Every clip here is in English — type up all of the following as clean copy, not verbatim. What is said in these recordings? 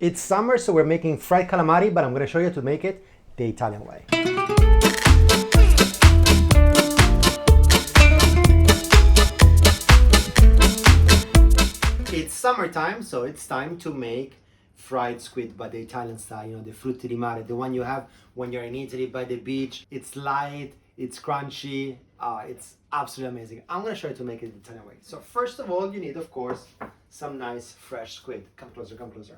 It's summer, so we're making fried calamari, but I'm gonna show you to make it the Italian way. It's summertime, so it's time to make fried squid by the Italian style, you know, the frutti di mare, the one you have when you're in Italy by the beach. It's light, it's crunchy, it's absolutely amazing. I'm gonna show you to make it the Italian way. So first of all, you need, of course, some nice fresh squid. Come closer, come closer.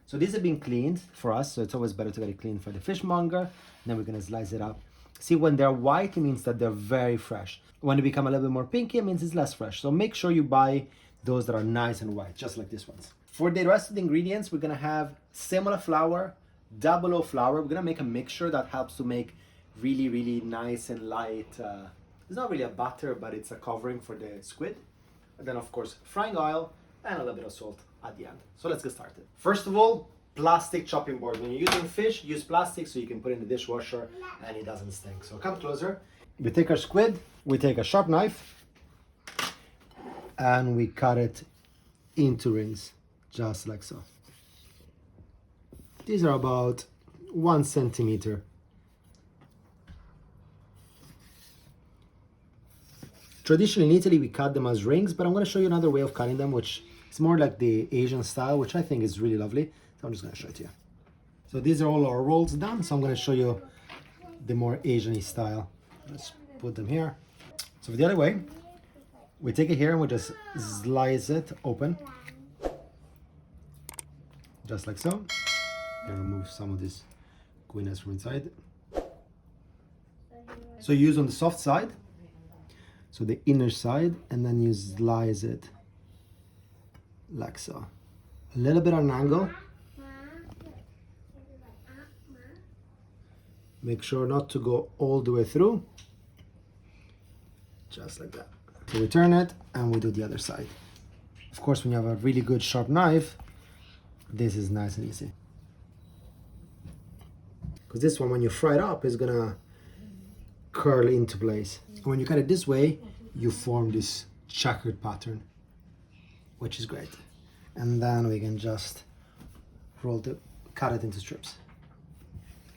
So these have been cleaned for us, so it's always better to get it cleaned for the fishmonger. Then we're gonna slice it up. See, when they're white, it means that they're very fresh. When they become a little bit more pinky, it means it's less fresh. So make sure you buy those that are nice and white, just like these ones. For the rest of the ingredients, we're gonna have Semola flour, 00 flour. We're gonna make a mixture that helps to make really, really nice and light. It's not really a butter, but it's a covering for the squid. And then of course, frying oil and a little bit of salt at the end. So let's get started. First of all, plastic chopping board. When you're using fish, use plastic so you can put it in the dishwasher and it doesn't stink. So come closer. We take our squid, we take a sharp knife, and we cut it into rings, just like so. These are about 1 centimeter. Traditionally in Italy, we cut them as rings, but I'm going to show you another way of cutting them, which is more like the Asian style, which I think is really lovely. So I'm just going to show it to you. So these are all our rolls done. So I'm going to show you the more Asian-y style. Let's put them here. So for the other way, we take it here and we just slice it open. Just like so. And remove some of this gooiness from inside. So you use on the soft side, so the inner side, and then you slice it like so. A little bit on an angle. Make sure not to go all the way through. Just like that. So we turn it and we do the other side. Of course, when you have a really good sharp knife, this is nice and easy. Because this one, when you fry it up, is gonna curl into place. When you cut it this way, you form this checkered pattern, which is great. And then we can just cut it into strips,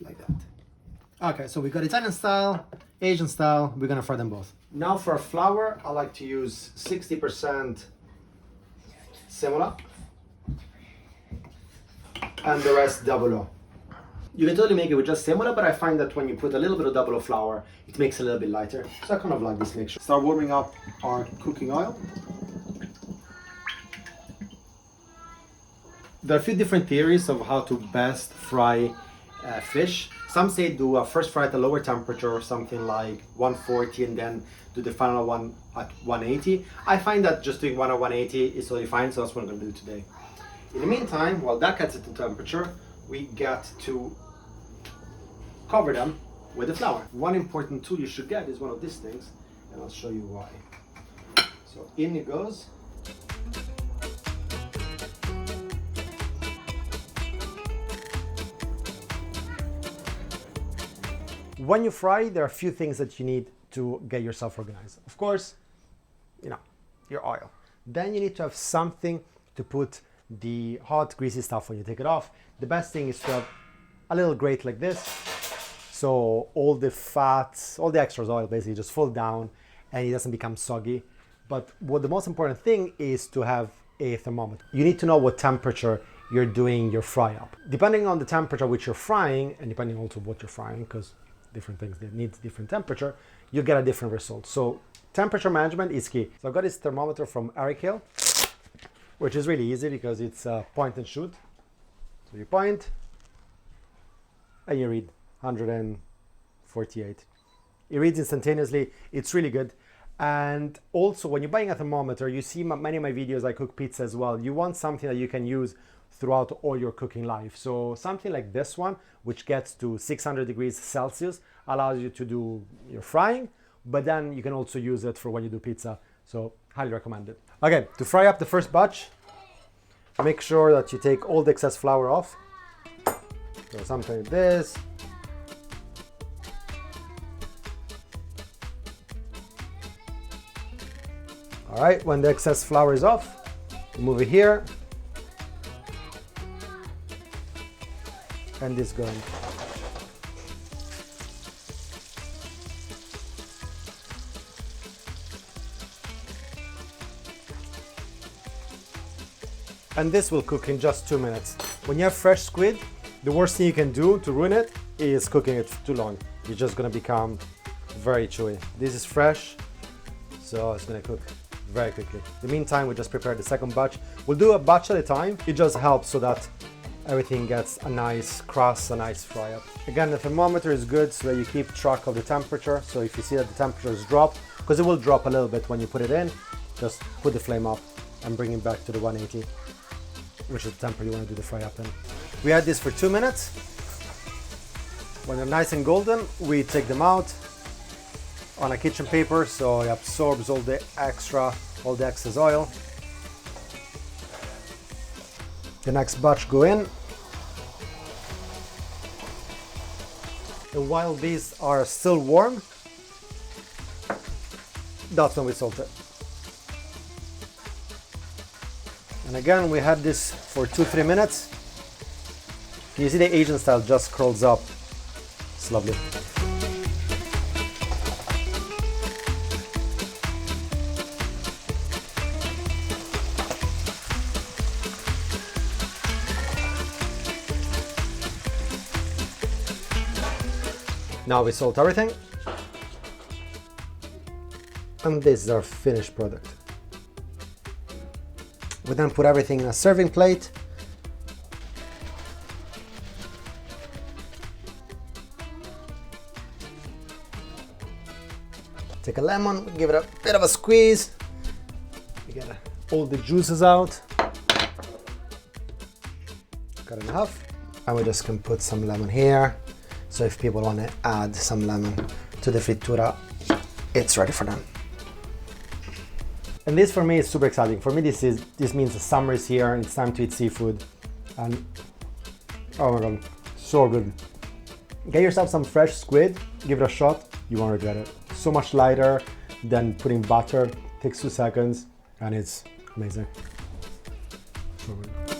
like that. Okay, so we got Italian style, Asian style, we're gonna fry them both. Now for our flour, I like to use 60% semola, and the rest 00. You can totally make it with just semola, but I find that when you put a little bit of 00 flour, it makes it a little bit lighter. So I kind of like this mixture. Start warming up our cooking oil. There are a few different theories of how to best fry fish. Some say do a first fry at a lower temperature, or something like 140, and then do the final one at 180. I find that just doing one at 180 is totally fine, so that's what I'm going to do today. In the meantime, while that gets it to temperature, we get to cover them with the flour. One important tool you should get is one of these things, and I'll show you why. So in it goes. When you fry, there are a few things that you need to get yourself organized. Of course, you know, your oil. Then you need to have something to put the hot, greasy stuff when you take it off. The best thing is to have a little grate like this. So all the fats, all the extra oil basically just fall down and it doesn't become soggy. But what the most important thing is to have a thermometer. You need to know what temperature you're doing your fry up. Depending on the temperature which you're frying, and depending also what you're frying, because different things that need different temperature, you get a different result. So temperature management is key. So I've got this thermometer from Eric Hill, which is really easy because it's point and shoot. So you point and you read 148. It reads instantaneously. It's really good. And also when you're buying a thermometer, you see many of my videos, I cook pizza as well. You want something that you can use throughout all your cooking life. So something like this one, which gets to 600 degrees Celsius, allows you to do your frying, but then you can also use it for when you do pizza. So highly recommend it. Okay, to fry up the first batch, make sure that you take all the excess flour off. So something like this. All right, when the excess flour is off, move it here. and this going. And this will cook in just 2 minutes. When you have fresh squid, the worst thing you can do to ruin it is cooking it too long. You're just gonna become very chewy. This is fresh, so it's gonna cook very quickly. In the meantime, we just prepared the second batch. We'll do a batch at a time. It just helps so that everything gets a nice crust, a nice fry up. Again, the thermometer is good so that you keep track of the temperature. So if you see that the temperature is dropped, because it will drop a little bit when you put it in, just put the flame up and bring it back to the 180, which is the temperature you want to do the fry up in. We had this for 2 minutes. When they're nice and golden, we take them out on a kitchen paper so it absorbs all the excess oil. The next batch go in. And while these are still warm, that's when we salt it. And again, we had this for 2-3 minutes. You see the Asian style just curls up. It's lovely. Now we salt everything. And this is our finished product. We then put everything in a serving plate. Take a lemon, give it a bit of a squeeze. You get all the juices out. Cut it in half. And we just can put some lemon here. So if people want to add some lemon to the frittura, it's ready for them. And this for me is super exciting. For me, this means the summer is here and it's time to eat seafood. And oh my God, so good. Get yourself some fresh squid, give it a shot, you won't regret it. So much lighter than putting butter, takes 2 seconds, and it's amazing. So good.